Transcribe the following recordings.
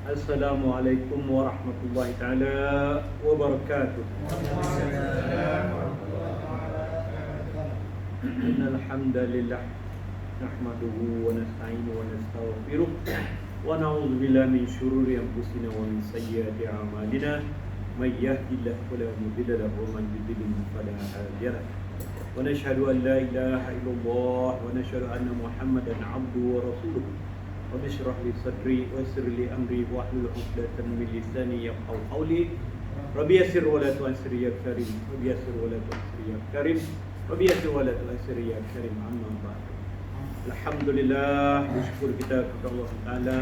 Assalamualaikum warahmatullahi taala wabarakatuh. Innal hamdalillah nahmaduhu wa nasta'inuhu wa nastaghfiruh wa na'udzu billahi min shururi anfusina wa min sayyiati a'malina may yahdihillahu fala mudilla lahu wa man yudlil fala hadiya lahu. Wa nashhadu an la ilaha illallah wa nashhadu anna Muhammadan 'abduhu wa rasuluh. Rabbi shrah li sadri wa yassir li amri wa hlul 'uqdatam min lisani yafqahu qawli. Rabbi yassir wa la tu'assir ya karim. Rabbi yassir wa la tu'assir ya karim. Rabbi yassir wa la tu'assir ya karim. Amma ba'd. Alhamdulillah, bersyukur kita kepada Allah Taala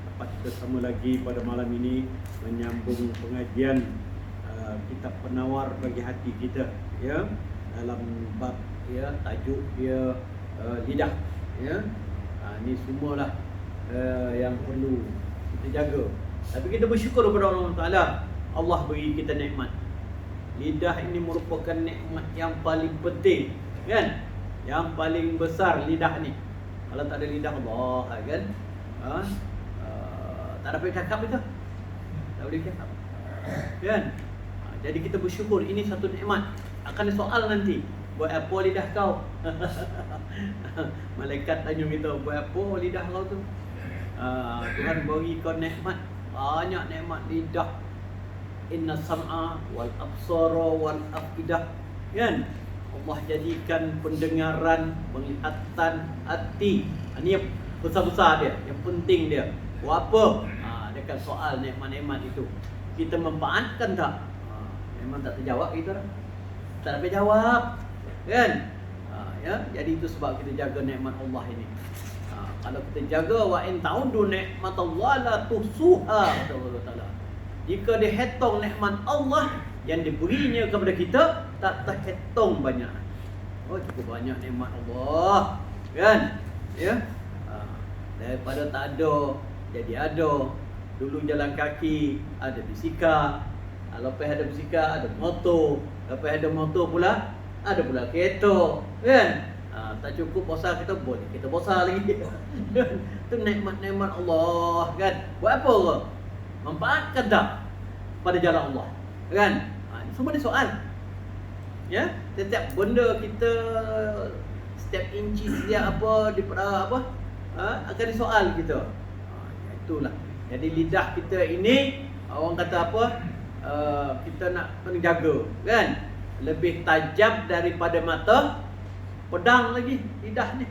dapat bersama lagi pada malam ini menyambung pengajian kitab penawar bagi hati kita, ya, dalam bab, ya, tajuk dia lidah, ya. Ini semualah yang perlu kita jaga. Tapi kita bersyukur kepada Allah Taala, Allah beri kita nikmat. Lidah ini merupakan nikmat yang paling penting, kan? Yang paling besar lidah ni. Kalau tak ada lidah Allah, kan? Tak dapat cakap itu. Tak boleh cakap, kan? Jadi kita bersyukur, ini satu nikmat. Akan ada soal nanti, buat apa lidah kau? Malaikat tanya kita, buat apa lidah kau tu? Tuhan beri kau nikmat, banyak nikmat lidah. Inna sam'a wal absara wal afidah, kan? Allah jadikan pendengaran, penglihatan, hati. Ini yang besar-besar dia, yang penting dia. Buat apa? Dekat soal nikmat-nikmat itu, kita memanfaatkan tak? Memang tak terjawab kita dah. Tak dapat jawab, kan? Ya, jadi itu sebab kita jaga nikmat Allah ini. Kalau kita jaga, wa in ta'udu nikmatallahi la tuhsuha, kata Allah Taala. Jika dihitung nikmat Allah yang diberinya kepada kita, tak terhitung banyak. Oh, cukup banyak nikmat Allah, kan? Ya. Daripada tak ada jadi ada. Dulu jalan kaki, ada bisikal. Lepas ada bisikal, ada motor. Lepas ada motor pula, ada pula kereta, kan? Tak cukup bosan kita, boleh kita bosan lagi. Itu nikmat-nikmat Allah, kan? Buat apa ke? Manfaatkan tak pada jalan Allah, kan? Semua ni soal, ya. Setiap benda kita, setiap inci, setiap apa akan disoal kita. Itulah. Jadi lidah kita ini, orang kata apa? Kita nak kena jaga, kan? Lebih tajam daripada mata pedang lagi lidah ni.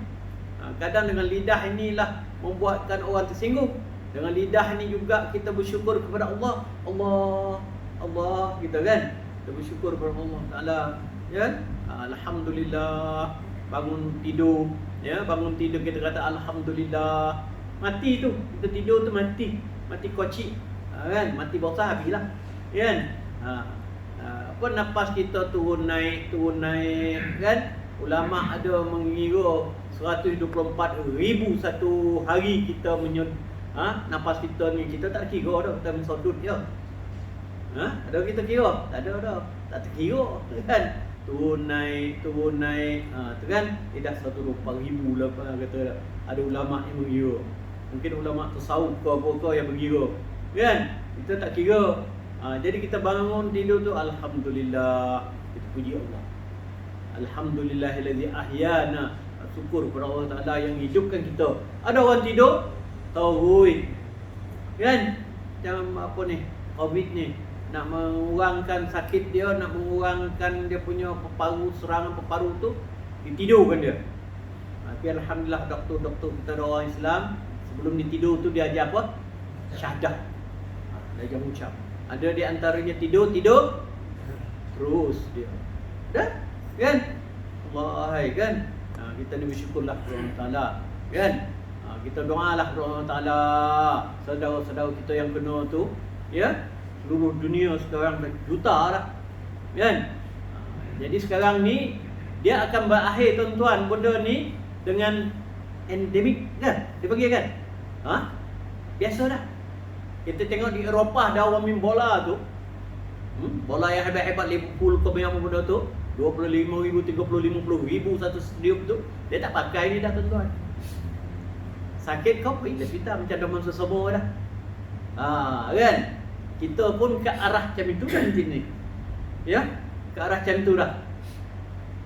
Kadang dengan lidah inilah membuatkan orang tersinggung. Dengan lidah ni juga kita bersyukur kepada Allah. Allah kita, kan? Kita bersyukur kepada Allah Taala, ya. Alhamdulillah, bangun tidur, ya, bangun tidur kita kata alhamdulillah. Mati tu, kita tidur tu mati kocik, kan? Mati bosan habislah, kan? Apa nafas kita turun naik, kan? Ulama ada mengira 124,000 satu hari kita nafas kita ni, kita tak kira dah, kita mensudut je. Ada kita kira? Tak ada dah. Tak terkira, kan? Turun naik, tu kan? Tidak 124,000 lah kata dah. Ada ulama yang mengira. Mungkin ulama tasawuf ke apa-apa yang mengira, kan? Kita tak kira. Jadi kita bangun tidur tu alhamdulillah, kita puji Allah. Alhamdulillahillazi ahyana. Syukur kepada Allah Taala yang hidupkan kita. Ada orang tidur tauhid, kan? Macam apa ni, COVID ni, nak mengurangkan sakit dia, nak mengurangkan dia punya serangan paru tu, ditidurkan dia. Tapi alhamdulillah doktor kita ada orang Islam, sebelum ditidur tu dia ajar apa? Syahadah. Dia ajar ucap. Ada di antaranya tidur terus dia. Dah? Kan? Allah, kan? Kita ni bersyukurlah kepada Allah Taala, kan? Kita doalah kepada Allah Taala, saudara-saudara kita yang kena tu, ya. Seluruh dunia sekarang dah juta dah, kan? Jadi sekarang ni dia akan berakhir, tuan-tuan, benda ni dengan endemik, kan? Dia panggil, kan? Biasa dah. Kita tengok di Eropah dah orang main bola tu, bola yang hebat-hebat, Liverpool ke apa benda tu, 25,000, 30, 50,000 satu stadium tu, dia tak pakai ni dah, tuan-tuan. sakit kau pergi ke hospital macam demam sesama dah. Kan? Kita pun ke arah macam itu kan sini. Ya? Ke arah macam itu dah.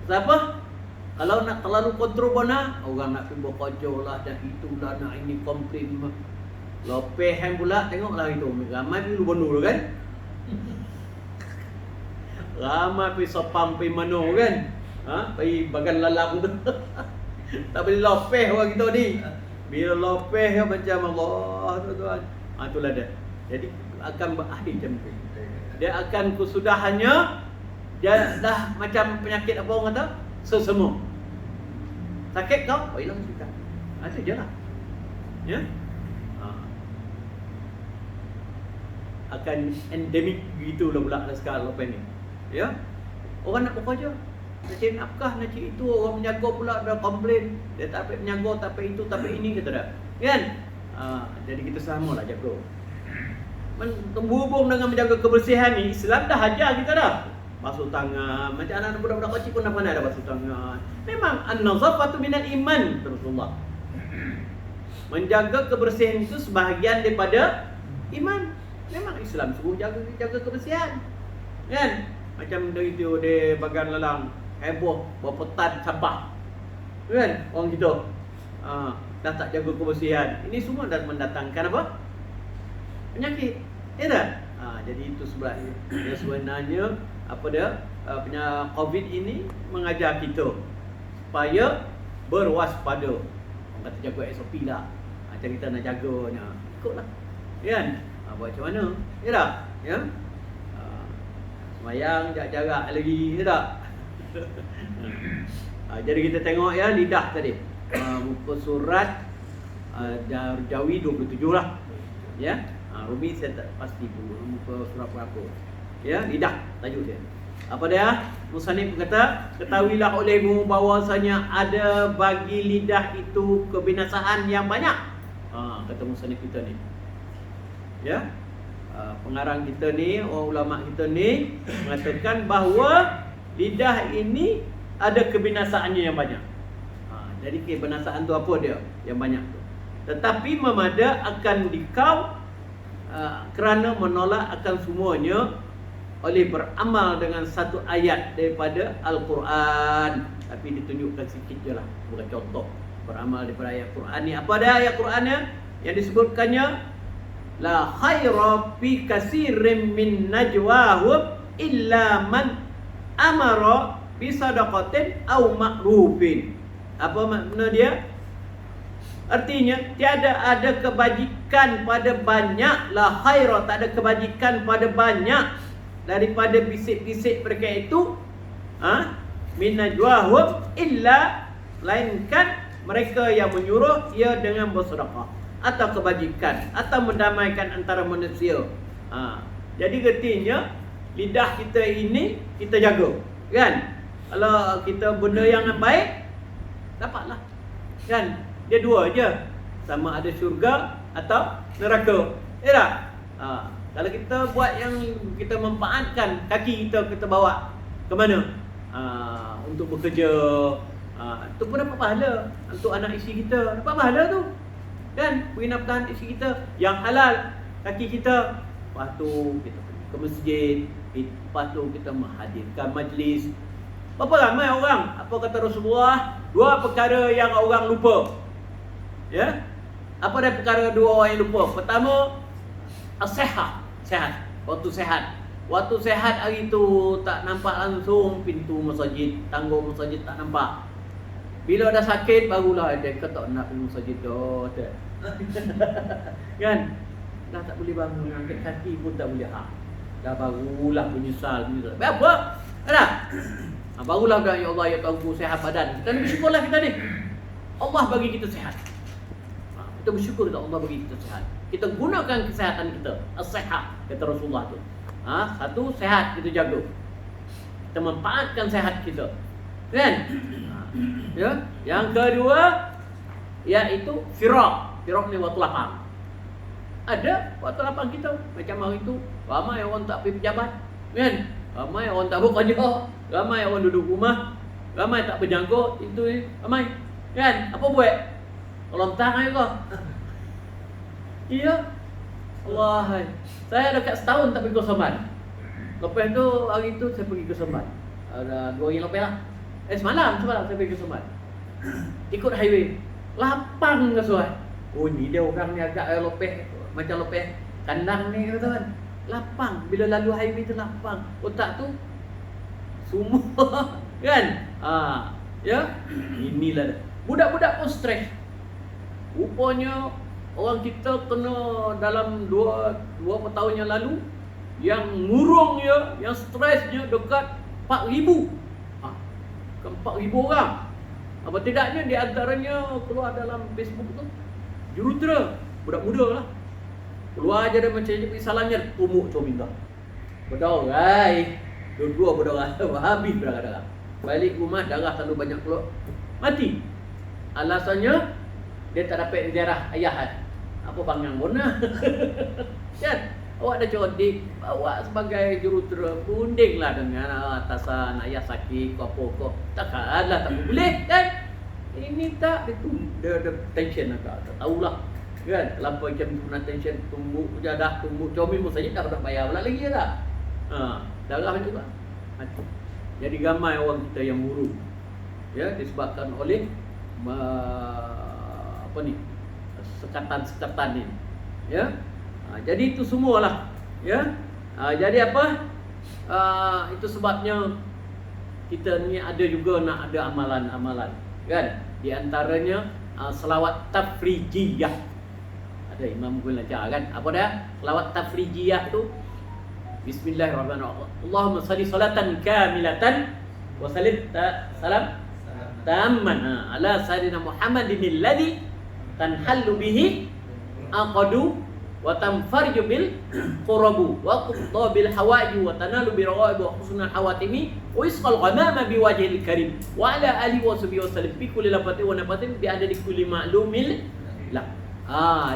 Siapa? Kalau nak terlalu kontrol bona, orang nak pergi berkocok lah dan itulah nak ini komplain. Lopehan pula tengoklah itu. Ramai pergi lu kan? Ramai pergi sopam pergi mana kan? Pergi bagan lalang tu. Tak boleh lopeh orang kita ni. Bila lopeh macam Allah tuan-tuan. Itulah dia. Jadi akan berakhir macam tu. Dia akan kesudahannya dia dah macam penyakit apa orang kata? Sesemu. Sakit kau? Oh hilang hospital. Itu je lah. Ya? Akan endemik gitulah pula sekarang lepas ni. Ya? Orang nak bekerja. Nak cari nafkah, nak cari itu. Orang menjaga pula dah komplain. Dia tak dapat menjaga, tak dapat itu, tak dapat ini, kata dah. Kan? Jadi kita samalah jaga. Berhubung dengan menjaga kebersihan ni, Islam dah ajar kita dah. Basuh tangan. Macam anak-anak budak-budak kecil pun dah pandai dah basuh tangan. Memang an-nazafatu minal iman, Rasulullah. Menjaga kebersihan itu sebahagian daripada iman. Memang Islam suruh jaga kebersihan. Kan? Macam itu dia bagan lalang heboh berapa tan sampah. Kan? Orang kita dah tak jaga kebersihan. Ini semua dah mendatangkan apa? Penyakit. Ya tak? Jadi itu sebabnya sebenarnya apa dia? Punya COVID ini mengajar kita supaya berwaspada. Orang kata jaga SOP lah. Macam kita nak jaganya. Ikutlah. Kan? Buat macam mana? Ya tak? Ya? Semayang jarak-jarak lagi, ya tak? Jadi kita tengok ya lidah tadi. Muka surat Jawi 27 lah. Ya. Rumi saya tak pasti muka surat berapa. Ya, lidah tajuk dia. Apa dia? Musannif kata, ketahuilah olehmu bahwasanya ada bagi lidah itu kebinasaan yang banyak. Kata musannif kita ni. Ya. Pengarang kita ni, ulama kita ni mengatakan bahawa lidah ini ada kebinasaannya yang banyak. Jadi kebinasaan tu apa dia? Yang banyak tu. Tetapi memada akan dikau kerana menolak akan semuanya oleh beramal dengan satu ayat daripada Al-Quran. Tapi ditunjukkan sikit je lah, bukan contoh. Beramal daripada ayat Quran ni. Apa dia ayat Qurannya? Yang disebutkannya la khaira fi katsirin min najwahum illa man amara bi sadaqatin aw ma'rufin. Apa makna dia? Artinya tiada ada kebajikan pada banyak, la khaira, tak ada kebajikan pada banyak daripada bisik-bisik mereka itu min najwahum illa, melainkan mereka yang menyuruh ia dengan bersedekah atau kebajikan atau mendamaikan antara manusia. Jadi artinya lidah kita ini kita jaga, kan? Kalau kita benda yang baik dapatlah, kan? Dia dua je, sama ada syurga atau neraka. Ya tak? Kalau kita buat yang kita manfaatkan kaki kita bawa ke mana? Untuk bekerja, tu pun dapat pahala. Untuk anak isteri kita dapat pahala tu. Kan? Beri nafkahan isteri kita yang halal, kaki kita. Lepas tu kita pergi ke masjid. Lepas tu kita menghadirkan majlis. Berapa ramai orang? Apa kata Rasulullah? Dua perkara yang orang lupa. Ya? Apa dia perkara dua orang yang lupa? Pertama, as-sehat. Sehat. Waktu sehat. Waktu sehat hari tu tak nampak langsung pintu masjid, tangga masjid tak nampak. Bila dah sakit barulah dia kata nak pergi masjid dah. Kan? Dah tak boleh bangun, angkat kaki pun tak boleh. Dah barulah menyesal. Apa? Ada? Barulah dah, ya Allah, ya Tuhanku, sehat badan. Kita bersyukurlah kita ni. Allah bagi kita sehat. Kita bersyukur kepada Allah bagi kita sehat. Kita gunakan kesehatan kita. As-sehat, kata Rasulullah tu. Satu, sehat kita jaga. Kita manfaatkan sehat kita. Kan? Ya. Yang kedua, iaitu firak. Firak ni waktu lapang. Ada waktu lapang kita. Macam hari tu, ramai orang tak pergi pejabat. Kan? Ramai orang tak bekerja. Ramai orang duduk rumah. Ramai tak berjanggut. Itu ramai. Kan? Apa buat? lontang aja kok. Iya. Allah. Saya dekat setahun tak pergi Kosoman. Lepas tu hari tu saya pergi Kosoman. Ada 2 hari lepas lah. Semalam saya pergi Kosoman. Ikut highway. Lapang ke soal. Oh ni dia orang ni agak lopeh, macam lopeh kandang ni tuan. Lapang. Bila lalu highway tu lapang. Otak tu semua kan? Ya. Inilah budak-budak pun stres. Rupanya orang kita kena dalam 2 tahun yang lalu, yang murungnya, yang stresnya dekat 4,000. Ke 4,000 orang. Apa tidaknya di antaranya keluar dalam Facebook tu jurutera, budak muda lah. Keluar aja dia macam je salamnya tumuk minta. Berdorai. Dua-dua berdorai habis berdarah. Balik rumah darah terlalu banyak keluar. Mati. Alasannya dia tak dapat ziarah ayah. Apa bangang bona? Kan? Awak dah codik, awak sebagai jurutera pundinglah dengan atasan ayah sakit apa-apa. Takkanlah tak boleh kan? Ini tak dia tension agak. Tak tahulah. Kan? Lampau macam tu nak tension, tumbuk jadah, tumbuk comel pun saja dah bayar pula lagi dah. Darah juga. Mati. Jadi ramai orang kita yang murung. Ya, disebabkan oleh sekatan-sekatan ni. Ya. Jadi itu semualah. Ya. Jadi apa? Itu sebabnya kita ni ada juga nak ada amalan-amalan. Kan? Di antaranya selawat tafrijiyah. Ada imam guna ajar kan? Apa dah? Selawat tafrijiyah tu Bismillahirrahmanirrahim. Allahumma salli salatan kamilatan wa sallim salam tamman ala sayyidina Muhammadin alladhi tanhallu bihi aqadu wa tanfarju bil qurabu wa qudda bil hawaij wa tanalu bi rawaib wa husnul hawatimi wa isqal ghamama bi wajhil karim wa ala alihi wa sahbihi wa sallim bi kulli lafatin wa nafatin bi adadi kulli ma'lumil la.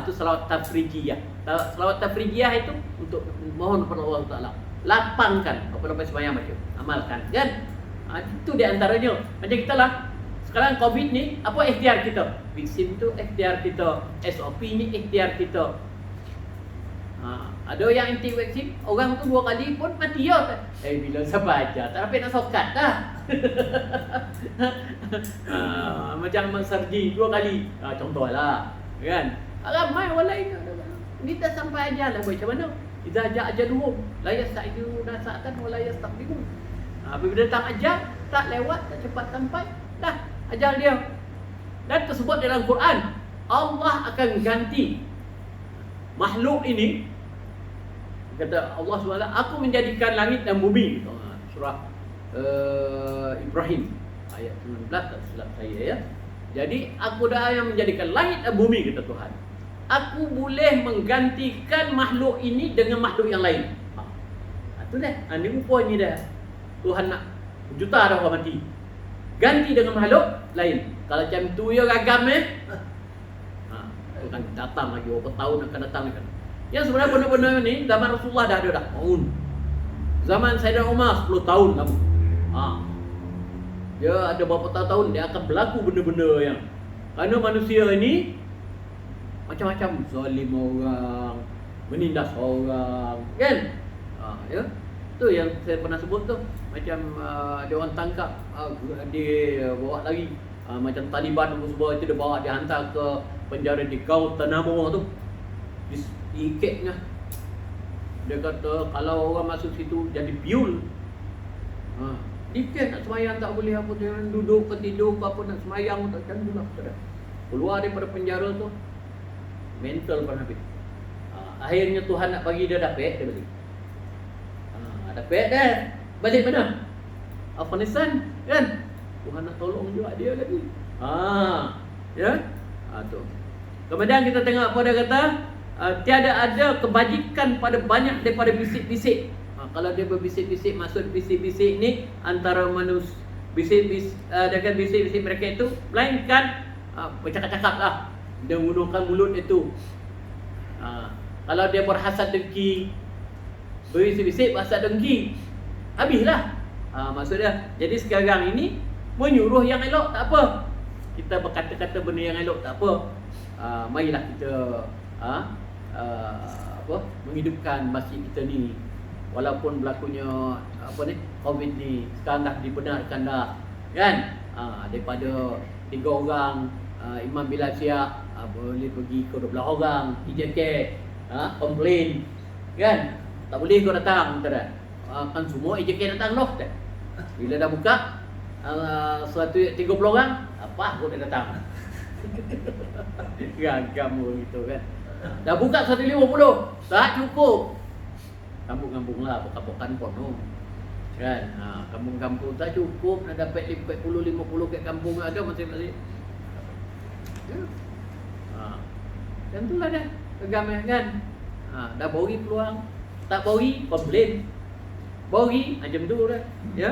Itu selawat tafrijiyah. Selawat tafrijiyah itu untuk mohon kepada Allah Taala. Lapangkan apa-apa sembahyang macam amalkan. Kan? Itu di antaranya. Macam kita lah. Sekarang Covid ni, apa ikhtiar kita? Vaksin tu ikhtiar kita. SOP ni ikhtiar kita. Ada yang anti vaksin, orang tu 2 kali pun mati ya. Bila saya baca, tak dapat nak sokat dah. Macam Mak Sarji 2 kali. Contohlah. Kan? Ramai orang lain. Ni dah sampai ajal lah. Macam mana? Idza ja'a ajaluhum la yasta'khiruna sa'atan wa la yastaqdimun. Apabila datang ajal, tak lewat, tak cepat sampai, dah ajal dia. Dan tersebut dalam Quran, Allah akan ganti makhluk ini. Kata Allah SWT, aku menjadikan langit dan bumi. Surah Ibrahim ayat 19 tak silap saya ya. Jadi aku dah yang menjadikan langit dan bumi, kata Tuhan. Aku boleh menggantikan makhluk ini dengan makhluk yang lain. Itu dah. Ini rupanya dah. Tuhan nak juta dah orang mati. Ganti dengan makhluk lain. Kalau macam tu ya ragam akan datang lagi berapa tahun akan datang kan. Yang sebenarnya benda-benda ni zaman Rasulullah dah ada dah. Tahun. Zaman Sayyidina Umar 10 tahun kamu. Dia ada berapa tahun dia akan berlaku benda-benda yang kerana manusia ini macam-macam, zalim orang, menindas orang, kan? Ya. Tu yang saya pernah sebut tu. Macam dia orang tangkap, dia bawa lagi. Macam Taliban semua itu dia bawa, dia hantar ke penjara di Guantanamo tu. Diikatnya. Dia kata kalau orang masuk situ jadi biul. Diikat nak semayang tak boleh apa, jangan duduk ke tidur ke apa, nak semayang tak candulah. Keluar daripada penjara tu mental pun habis. Akhirnya Tuhan nak bagi dia dapat, dia balik. Dapat dah. Balik mana? Afghanistan, kan? Tuhan nak tolong juga dia lagi. Ya? Tu. Kemudian kita tengok apa dia kata, tiada ada kebajikan pada banyak daripada bisik-bisik. Kalau dia berbisik-bisik, maksud bisik-bisik ni antara manusia, dengan bisik-bisik mereka itu, melainkan bercakap-cakap lah. Dia menggunakan mulut itu. Kalau dia berhasad dengki, berbisik-bisik berhasad dengki, habislah. Maksudnya, jadi sekarang ini menyuruh yang elok tak apa. Kita berkata-kata benda yang elok tak apa. marilah kita menghidupkan masjid kita ni. Walaupun berlakunya COVID ni, sekarang dah dibenarkan dah, kan? Daripada 3 orang Imam Bilal siap, boleh pergi ke 12 orang, IJK komplain, kan? Tak boleh kau datang, tak ada. Kan semua IJK datang noh. Bila dah buka 30 orang, apa kau dah datang? Gagam gitu kan. Dah buka 150, tak cukup. Kampung-kampung lah, pokan-pokan pun kan. Kampung-kampung tak cukup, nak dapat 40-50 kat kampung ada masing-masing. Dan itulah dah agama kan. Dah bori peluang, tak bori komplain. Bori macam tu dah. Ya.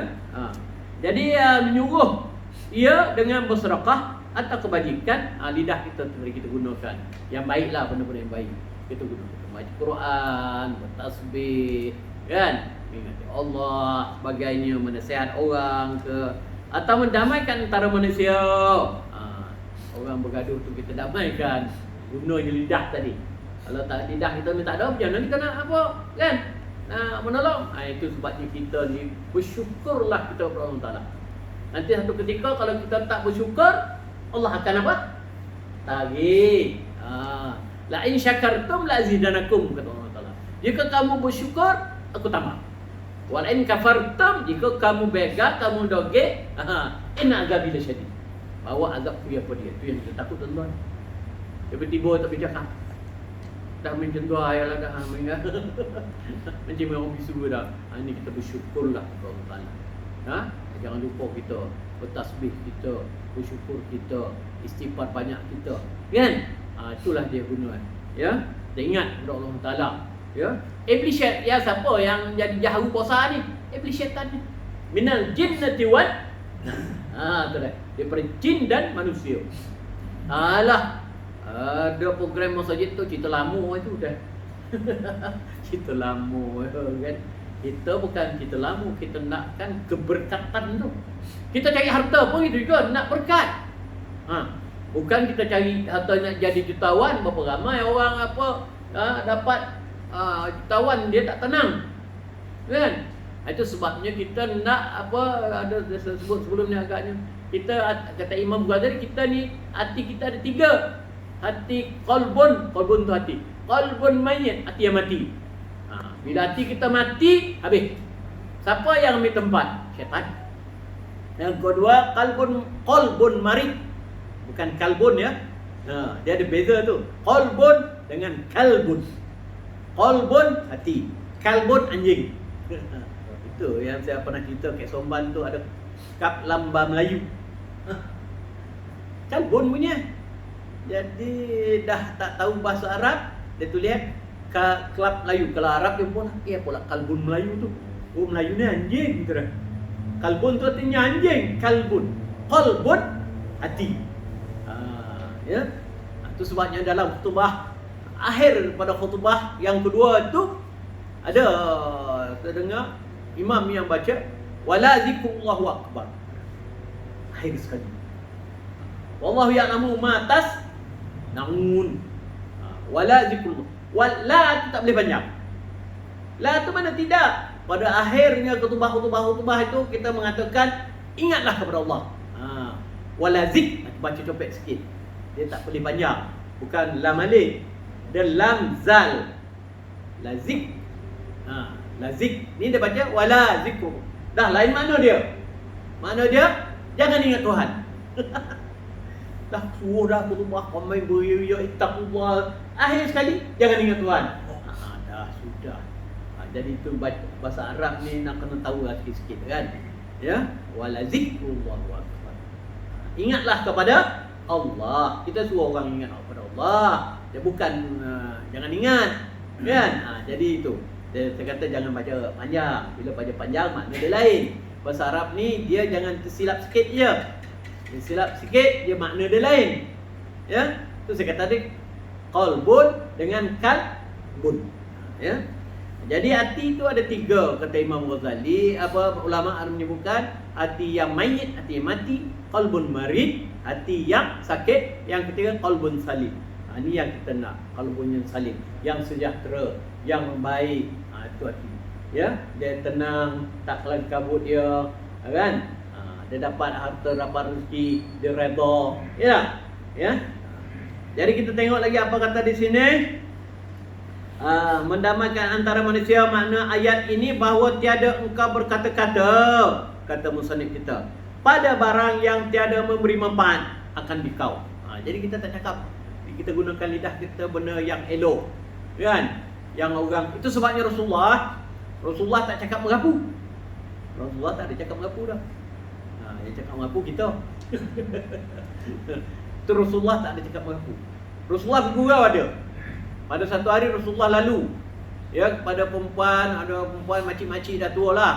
Jadi menyuruh ia dengan bersedekah atau kebajikan, lidah kita mari kita gunakan. Yang baiklah, benda-benda yang baik. Kita gunakan baca Quran, bertasbih, kan? Ingat Allah, sebagainya, menasihat orang ke, atau mendamaikan antara manusia. Orang bergaduh tu kita damaikan, gunanya lidah tadi. Kalau tak lidah kita ni tak ada, macam mana kita nak apa, kan? Nak menolong. Itu sebabnya kita ni bersyukurlah kita kepada Allah Ta'ala. Nanti satu ketika kalau kita tak bersyukur, Allah akan apa? Tagih. La in syakartum la azidanakum, kata Allah Ta'ala. Jika kamu bersyukur, aku tambah. Wal in kafartum, jika kamu bega, kamu doge, inna azabi lasyadid. Bawa azabku ya pada dia. Itu yang kita takut, tuan-tuan. Tiba-tiba tak bercakap. Dah mencentua ayalah dah macam orang bisu dah. Ini kita bersyukurlah kepada Allah Ta'ala. Jangan lupa kita bertasbih kita, bersyukur kita, istighfar banyak kita, kan? Itulah dia gunaan. Ya, kita ingat kepada Allah Ta'ala. Ya, iblis ya, siapa yang jadi jaharu puasa ni? Iblis syaitan ni. Minal jinnati wal tu dah. Daripada jin dan manusia. Alah, ada program masjid tu cerita lama itu dah. Cerita lama kan. Kita bukan cerita lama, kita nakkan keberkatan tu. Kita cari harta pun itu juga nak berkat. Bukan kita cari harta nak jadi jutawan. Berapa ramai orang dapat jutawan dia tak tenang, kan? Itu sebabnya kita nak ada sebut sebelum ni agaknya. Kita kata Imam Ghazali, kita ni hati kita ada 3. Hati qalbun tu hati. Qalbun mayyit, hati yang mati. Bila hati kita mati, habis. Siapa yang ambil tempat? Syaitan. Yang kedua, qalbun marid. Bukan kalbun ya. Dia ada beza tu. Qalbun dengan kalbun. Qalbun hati, kalbun anjing. Itu yang saya pernah cerita kat Somban tu, ada kap lamba Melayu. Kalbun punya. Jadi dah tak tahu bahasa Arab, dia tulis kelab Melayu. Kalau Arab dia pun pula kalbun Melayu tu. Oh, Melayu ni anjing gitu dah. Kalbun tu artinya anjing, kalbun. Qalbun hati. Ya. Itu sebabnya dalam khutbah akhir pada khutbah yang kedua tu ada terdengar imam yang baca wala zikrullahu akbar. Akhir sekali. Wallahu ya'lamu ma tasnaun. Wala zikrullah. Wala tu tak boleh panjang. La tu mana tidak. Pada akhirnya khutbah itu kita mengatakan ingatlah kepada Allah. Wala zik, baca copet sikit. Dia tak boleh panjang. Bukan lam alif. Dia lam zal. Lazik. Lazik. Ni dia baca wala zikru. Dah lain makna dia. Makna dia jangan ingat Tuhan. Dah suruh dah khutbah ramai beria ittaqullah. Akhir sekali jangan ingat Tuhan. Dah sudah. Jadi tu bahasa Arab ni nak kena tahu lah sikit-sikit kan. Ya, wala zikrullahu akbar. Ingatlah kepada Allah. Kita suruh orang ingat kepada Allah. Dia bukan jangan ingat, kan? Jadi itu. Saya kata jangan baca panjang. Bila baca panjang makna dia lain. Bahasa Arab ni dia jangan tersilap sikit je. Dia silap sikit dia makna dia lain. Ya? Tu saya kata tadi qalbun dengan kalbun. Ya. Jadi hati itu ada 3 kata Imam Ghazali. Ulama menyebutkan hati yang mayit, hati yang mati, qalbun marid, hati yang sakit, yang ketiga qalbun salim. Ini yang kita nak. Kalau bunyi salim, yang sejahtera, yang baik, itu hati. Ya, dia tenang, tak kelam kabut dia, kan? Dia dapat harta, dapat rezeki, dia redha. Ya. Ya. Jadi kita tengok lagi apa kata di sini. Mendamaikan antara manusia, makna ayat ini bahawa tiada engkau berkata-kata, kata musannif kita, pada barang yang tiada memberi manfaat akan dikau. Jadi kita tak cakap, kita gunakan lidah kita benda yang elok, kan? Yang orang, itu sebabnya Rasulullah tak cakap mengapu. Rasulullah tak ada cakap mengapu dah. Yang cakap mengapu kita. Itu Rasulullah tak ada cakap mengapu. Rasulullah bergurau ada. Pada satu hari Rasulullah lalu, ya, kepada perempuan, ada perempuan makcik-makcik dah tua lah.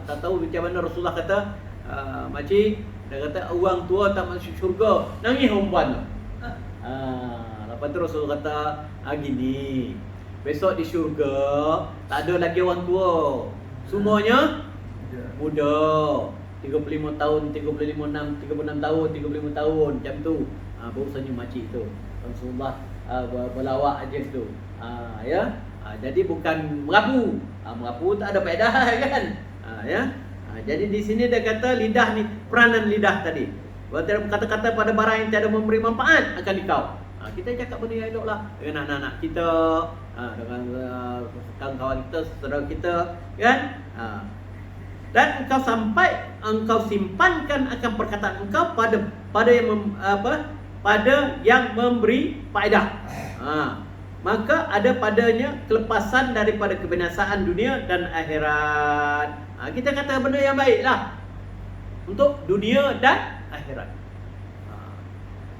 Tak tahu macam mana Rasulullah kata, makcik, dia kata orang tua tak masuk syurga. Nangis perempuan tu. Lepas tu Rasulullah kata, gini, besok di syurga tak ada lagi orang tua. Semuanya muda. 35 tahun, 36 tahun, 35 tahun, macam tu. Baru saja makcik tu. Rasulullah berlawak aja tu. Ya. Jadi bukan merapu. Merapu tak ada faedah kan. Ya. Jadi di sini dia kata lidah ni, peranan lidah tadi. Kata-kata pada barang yang tiada memberi manfaat akan dikau. Kita cakap benda yang elok lah dengan anak-anak kita, dengan kawan-kawan kita, saudara kita, kan? Dan engkau simpankan akan perkataan engkau pada yang memberi faedah. Maka ada padanya kelepasan daripada kebinasaan dunia dan akhirat. Kita kata benda yang baik lah untuk dunia dan akhirat.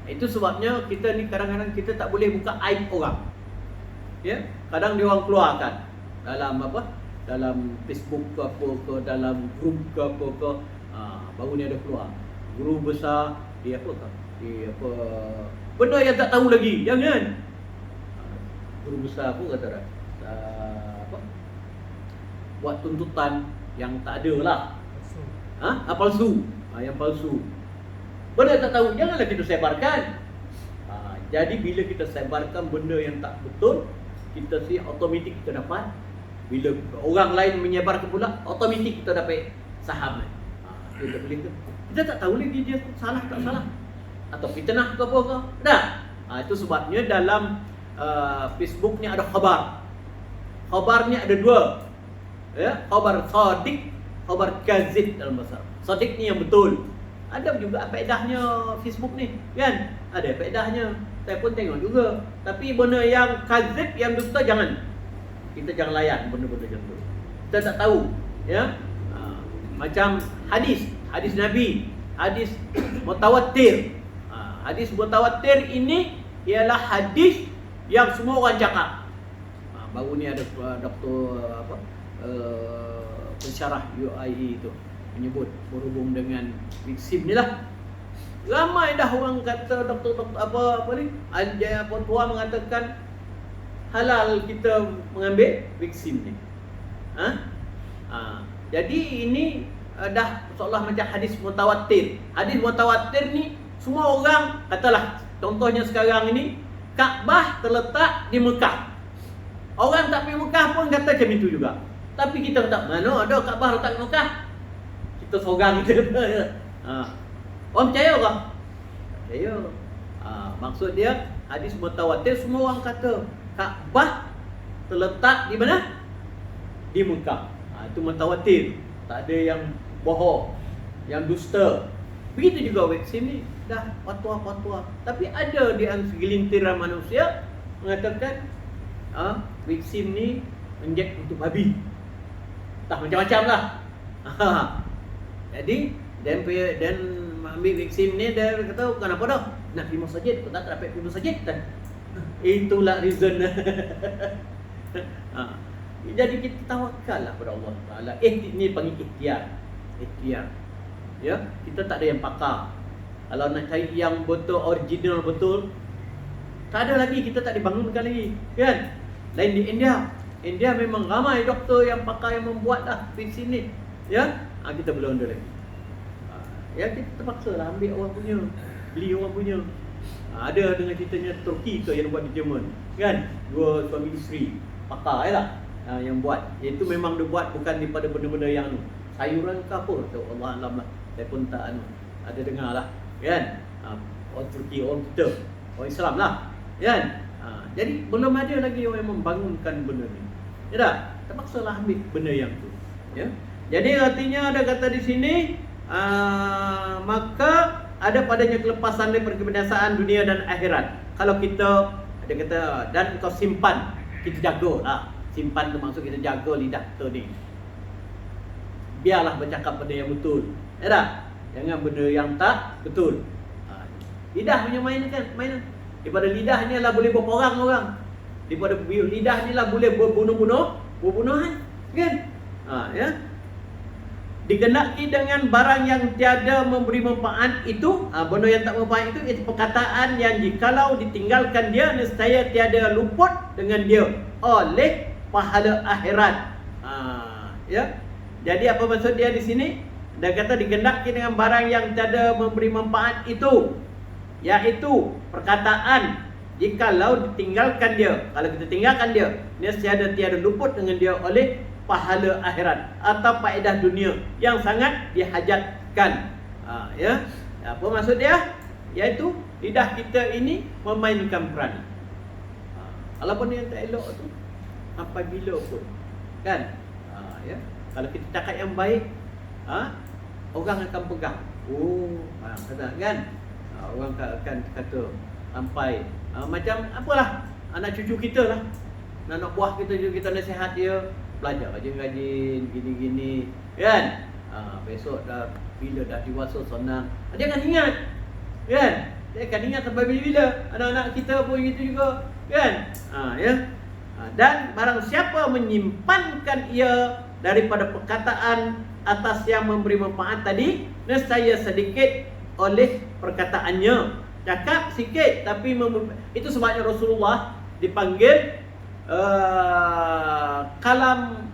Itu sebabnya kita ni kadang-kadang kita tak boleh buka aib orang. Ya, kadang dia orang keluarkan dalam dalam Facebook ke apa ke, dalam grup ke apa ke, baru ni ada keluar guru besar dia benda yang tak tahu lagi, jangan. Guru besar pun kata dah buat tuntutan yang tak ada lah. Palsu. Yang palsu. Benda tak tahu, janganlah kita sebarkan. Jadi bila kita sebarkan benda yang tak betul, kita automatik kita dapat. Bila orang lain menyebarkan pula, automatik kita dapat saham. Kita boleh ke? Kita tak tahu lagi dia salah tak salah, atau fitnah ke apa ke. Dah. Itu sebabnya dalam Facebook ni ada khabar. Khabar ni ada dua. Ya, khabar sadiq, khabar kazib dalam bahasa. Sadiq ni yang betul. Ada juga faedahnya Facebook ni, kan? Ada faedahnya. Saya pun tengok juga. Tapi benda yang kazib, yang dusta, jangan. Kita jangan layan benda-benda macam tu. Kita tak tahu, ya. Macam hadis Nabi, hadis mutawatir. Hadis mutawatir ini ialah hadis yang semua orang cakap. Baru ni ada doktor pensyarah UIE itu menyebut berhubung dengan vaksin ni lah. Ramai dah orang kata doktor apa ni, Anjaya Tua mengatakan halal kita mengambil vaksin ni. Jadi ini dah seolah macam hadis mutawatir. Hadis mutawatir ni semua orang katalah, contohnya sekarang ini Kaabah terletak di Mekah. Orang tak pergi Mekah pun kata macam itu juga. Tapi kita kata, mana ada Kaabah letak di Mekah? Kita seorang kita. Orang percaya ke? Percaya. Maksud dia hadis mutawatir, semua orang kata Kaabah terletak di mana? Di Mekah. Itu mutawatir. Tak ada yang bohong, yang dusta. Begitu juga vaksin ni, dah fatwa-fatwa. Tapi ada di segelintiran manusia mengatakan vaksin ni injek untuk babi. Tak macam-macam lah. Jadi dan ambil vaksin ni, dia kata kenapa dah? Nak pergi masjid, kau tak dapat pergi masjid kan? Itulah reason. Jadi kita tawakal lah pada Allah Ta'ala. Ni panggil ikhtiar. Ya, kita tak ada yang pakar. Kalau nak cari yang betul, original betul, tak ada lagi, kita tak dibangunkan lagi, kan? Lain di India. India memang ramai doktor yang pakar yang membuat dah vaksin ni. Ya, kita belum ada lagi. Ya, kita terpaksa lah ambil orang punya, beli orang punya. Ada dengan ceritanya Turki ke yang buat di Jerman, kan? Dua suami isteri pakar lah yang buat. Itu memang dia buat bukan daripada benda-benda yang sayuran ke apa, tahu Allah alam lah. Saya pun tak ada dengar lah, kan? Orang Turki, orang kita, orang Islam lah, kan? Jadi belum ada lagi orang yang membangunkan benda ni. Ya tak? Terpaksalah ambil benda yang tu. Ya. Jadi artinya ada kata di sini, maka ada padanya kelepasan dari kebinasaan dunia dan akhirat. Kalau kita ada kata dan kau simpan, kita jagalah. Simpan tu maksud kita jaga lidah kita ni. Biarlah bercakap benda yang betul. Ya tak? Jangan benda yang tak betul. Lidah punya main kan, main. Daripada lidah ni lah boleh berperang orang. Daripada lidah ni lah boleh berbunuhan, kan? Ya. Digendaki dengan barang yang tiada memberi manfaat itu, benda yang tak manfaat itu perkataan yang jikalau ditinggalkan dia nescaya tiada luput dengan dia oleh pahala akhirat. Ya. Jadi apa maksud dia di sini? Dia kata digendaki dengan barang yang tiada memberi manfaat itu, iaitu perkataan jikalau ditinggalkan dia, kalau kita tinggalkan dia, nescaya tiada luput dengan dia oleh pahala akhirat atau faedah dunia yang sangat dihajatkan. Ya. Apa maksud dia? Iaitu lidah kita ini memainkan peranan. Walaupun yang tak elok tu apabila pun, kan? Ya. Kalau kita cakap yang baik, orang akan pegang. Kata kan? Orang akan kata sampai macam apalah anak cucu kita lah, anak buah kita juga, kita nasihat dia belajar rajin-rajin gini-gini, kan? Besok dah bila dah dewasa senang, dia akan ingat, kan? Dia akan ingat sampai bila-bila. Anak-anak kita pun gitu juga, kan? Ya. Dan barang siapa menyimpankan ia daripada perkataan atas yang memberi manfaat tadi, nescaya sedikit oleh perkataannya. Cakap sikit tapi itu sebabnya Rasulullah dipanggil kalam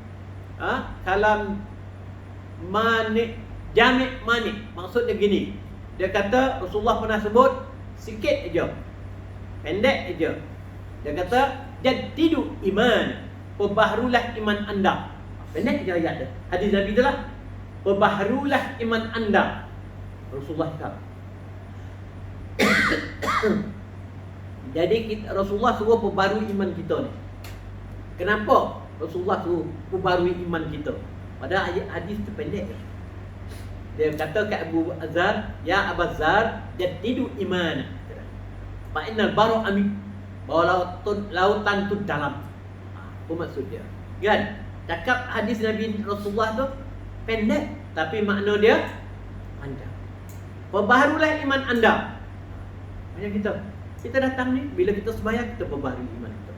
manik, jamik manik. Maksud dia gini, dia kata Rasulullah pernah sebut sikit aja, pendek aja. Dia kata jaddidu iman, perbaharulah iman anda. Pendek aja ayat dia, hadis Nabi tu lah, perbaharulah iman anda. Rasulullah kata. Jadi Rasulullah suruh perbarui iman kita ni. Kenapa Rasulullah suruh perbarui iman kita? Padahal hadis tu pendek. Dia kata kat Abu Azhar, ya Abu Azhar, jaddidu iman. Fa innal baru amin. Bahawa lautan tu dalam. Apa maksud dia? Kan? Cakap hadis Nabi Rasulullah tu pendek tapi makna dia panjang. Perbaharulah iman anda. Macam kita datang ni, bila kita sembahyang kita perbaharui iman kita.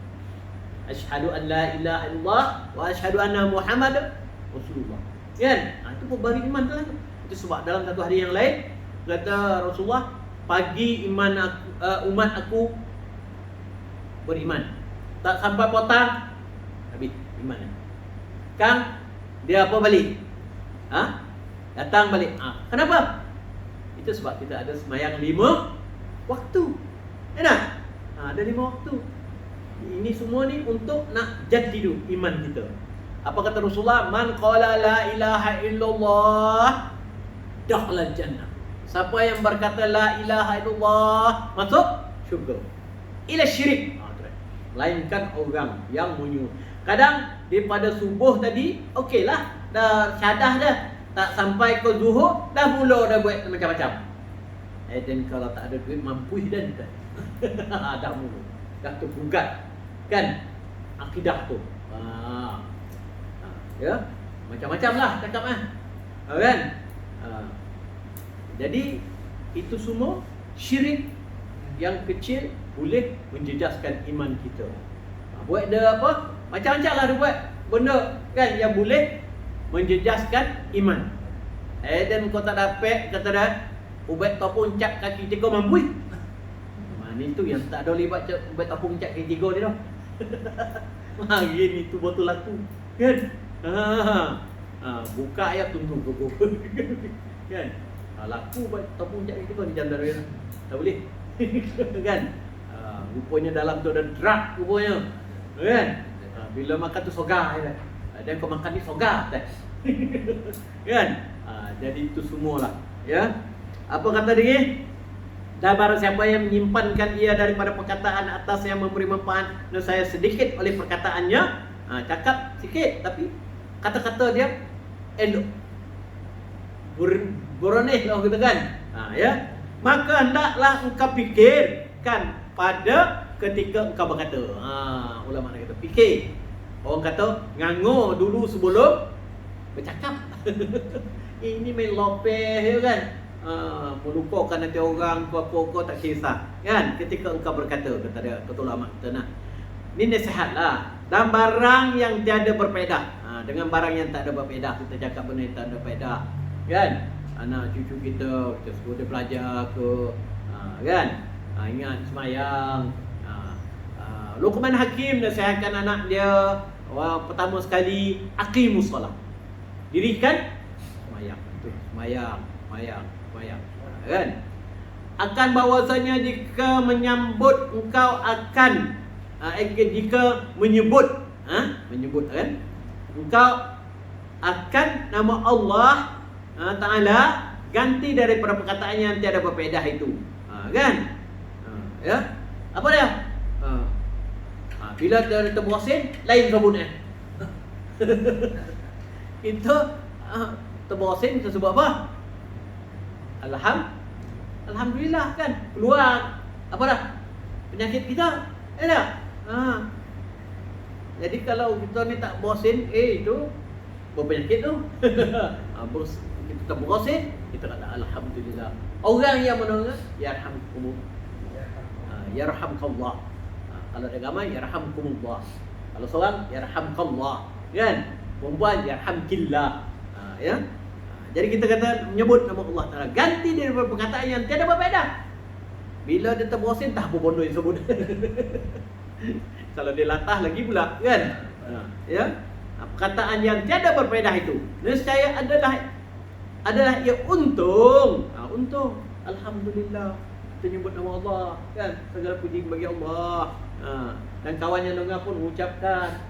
Asyhadu an la ilaha illallah wa asyhadu anna Muhammad Rasulullah. Kan? Itu perbaharui iman tu lah. Itu sebab dalam satu hari yang lain kata Rasulullah, pagi iman aku, umat aku beriman. Tak sampai potang habis iman. Kang dia apa balik? Datang balik. Kenapa? Itu sebab kita ada sembahyang 5 waktu. Enak? Ada 5 waktu. Ini semua ni untuk nak jadidu iman kita. Apa kata Rasulullah? Man qala la ilaha illallah dakhala jannah. Siapa yang berkata la ilaha illallah masuk syurga. Ila syirik. Lainkan orang yang menyuruh. Kadang daripada subuh tadi, okeylah, dah syahadah dah. Tak sampai ke zuhur, dah mula dah buat macam-macam. Dan kalau tak ada duit, mampu dan dah mula. Dah tergugat. Kan? Akidah tu. Ya, macam-macam lah cakap kan? Jadi, itu semua syirik yang kecil boleh menjejaskan iman kita. Buat dia apa? Macam-macam lah dia buat benda kan yang boleh menjejaskan iman. Dan kau tak dapat, kata dah, ubat topung cap kaki tiga mampu. Ni tu yang tak ada libat ubat topung cap kaki tiga dia dah. Gini tu betul laku. Kan? Buka ayat tunggu kan? Laku ubat topung cap kaki tiga ni janda dia. Tak boleh. Kan? Rupanya dalam tu ada drug rupanya. Kan? Bila makan tu sogar je. Dan kau makan ni sogar tak? Kan? Jadi itu semualah, ya. Apa kata dia? Dan barang siapa yang menyimpankan ia daripada perkataan atas yang memberi manfaat saya sedikit oleh perkataannya, cakap sikit tapi kata-kata dia elok, beroneh lah kita kan, ya. Maka hendaklah engkau fikirkan pada ketika engkau berkata. Ulama nak kata fikir. Orang kata ngangur dulu sebelum bercakap. Ini main lopeh kan. Melupakan nanti orang kau tak kisah kan ketika engkau berkata, kata dia, kata ulama kita. Ini nasihat lah. Dan barang yang tiada berfaedah, dengan barang yang tak ada berfaedah, kita cakap benda yang tak ada faedah kan. Anak cucu kita suruh dia belajar ke, kan, ingat semayang. Luqman Hakim nasihatkan anak dia, pertama sekali aqimus solat, dirikan semayang. Itu semayang kan. Akan bahwasanya jika menyambut engkau akan jika menyebut kan, engkau akan nama Allah Ta'ala ganti daripada perkataan yang tiada berfaedah itu, kan. Ya, apa dia? Bila terbosin lain sabun kita terbosin kita sebab apa? Alhamdulillah kan, keluar apa dah penyakit kita, tak? Jadi kalau kita ni tak bosin, itu berpenyakit tu. Kita tak bosin, kita kata alhamdulillah. Orang yang mendengar yarhamkumullah. Kalau agama yarhamkumullah. Kalau seorang yarhamkallah, kan? Perempuan yarhamkillah. Ya. Jadi kita kata menyebut nama Allah Ta'ala ganti daripada perkataan yang tiada berfaedah. Bila dia terbosin, tak apa bodoh yang sebut. Kalau dia latah lagi pula, kan? Ya. Perkataan yang tiada berfaedah itu nescaya adalah ia untung. Untung. Alhamdulillah. Kita nyebut nama Allah, kan? Segala puji bagi Allah. Dan kawan yang dengar pun mengucapkan,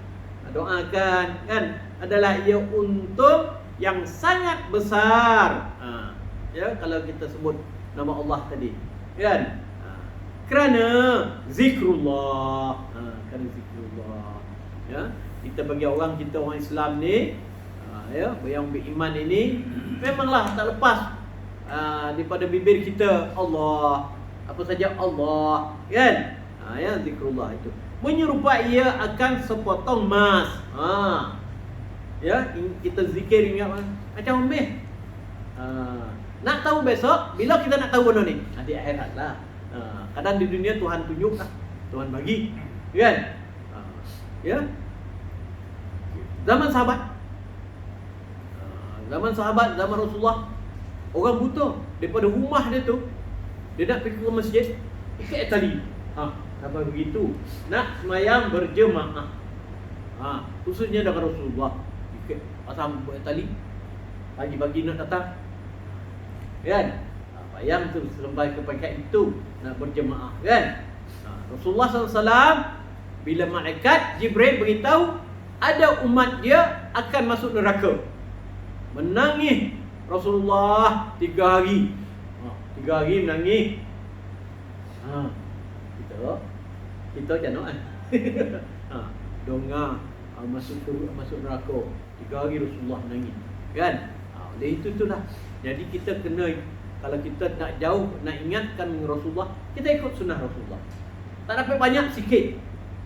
doakan, kan? Adalah ia untung yang sangat besar. Ya, kalau kita sebut nama Allah tadi, kan? Kerana zikrullah. Kerana zikrullah. Ya, kita bagi orang kita orang Islam ni, ya, yang beriman ini memanglah tak lepas daripada bibir kita Allah, apa saja Allah, kan? Ya, zikrullah itu menyerupai ia akan sepotong emas. Ya, kita zikir ingat macam ummih. Nak tahu besok, bila kita nak tahu benda ni? Di akhirat lah. Kadang di dunia Tuhan tunjuk lah, Tuhan bagi, kan? Ya. Zaman sahabat, zaman Rasulullah, orang buta daripada rumah dia tu, dia nak pergi ke masjid, ikat tali. Sampai begitu nak semayang berjemaah. Khususnya dengan Rasulullah, ikat pasang buat tali, pagi-pagi nak datang, kan? Bayang tu sampai ke pakai itu nak berjemaah, kan? Rasulullah SAW bila malaikat Jibril beritahu ada umat dia akan masuk neraka, menangis Rasulullah 3 hari. 3 hari menangis. Kita macam mana? Dongah masuk neraka 3 hari Rasulullah menangis, kan? Oleh itu itulah. Jadi kita kena, kalau kita nak jauh, nak ingatkan Rasulullah, kita ikut sunnah Rasulullah. Tak dapat banyak, sikit.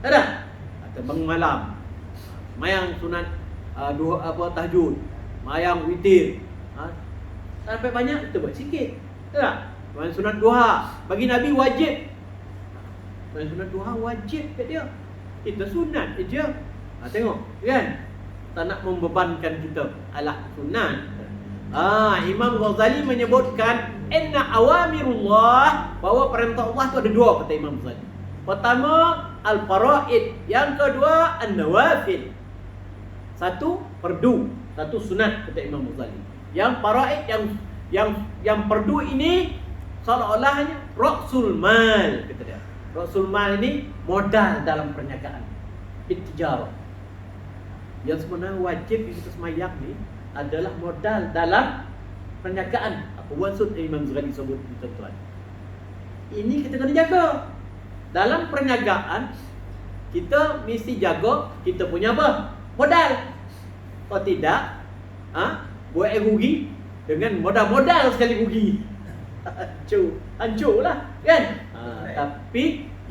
Tak ada? Atau bangun malam, mayang sunat tahajud, mayang witir. Tak dapat banyak, kita buat sikit. Tak ada? Mayang sunat duha, bagi Nabi wajib. Mayang sunat duha wajib kat dia. Kita sunat je. Tengok, kan? Tak nak membebankan kita. Alah sunat. Imam Ghazali menyebutkan inna awamirullah, bahawa perintah Allah tu ada 2, kata Imam Ghazali. Pertama al-faraid, yang kedua an-nawafil. Satu fardu, satu sunat, kata Imam Ghazali. Yang faraid, yang fardu ini seolah-olahnya Ra'sul mal kata dia. Ra'sul mal ini modal dalam perniagaan, tijarah. Yang sebenarnya wajib kita semayang ni adalah modal dalam perniagaan. Apa maksud Imam Ghazali sebut tuan-tuan? Ini kita kena jaga. Dalam perniagaan kita mesti jaga kita punya apa? Modal. Kalau tidak, buat rugi dengan modal sekali rugi. Hancurlah kan? Tapi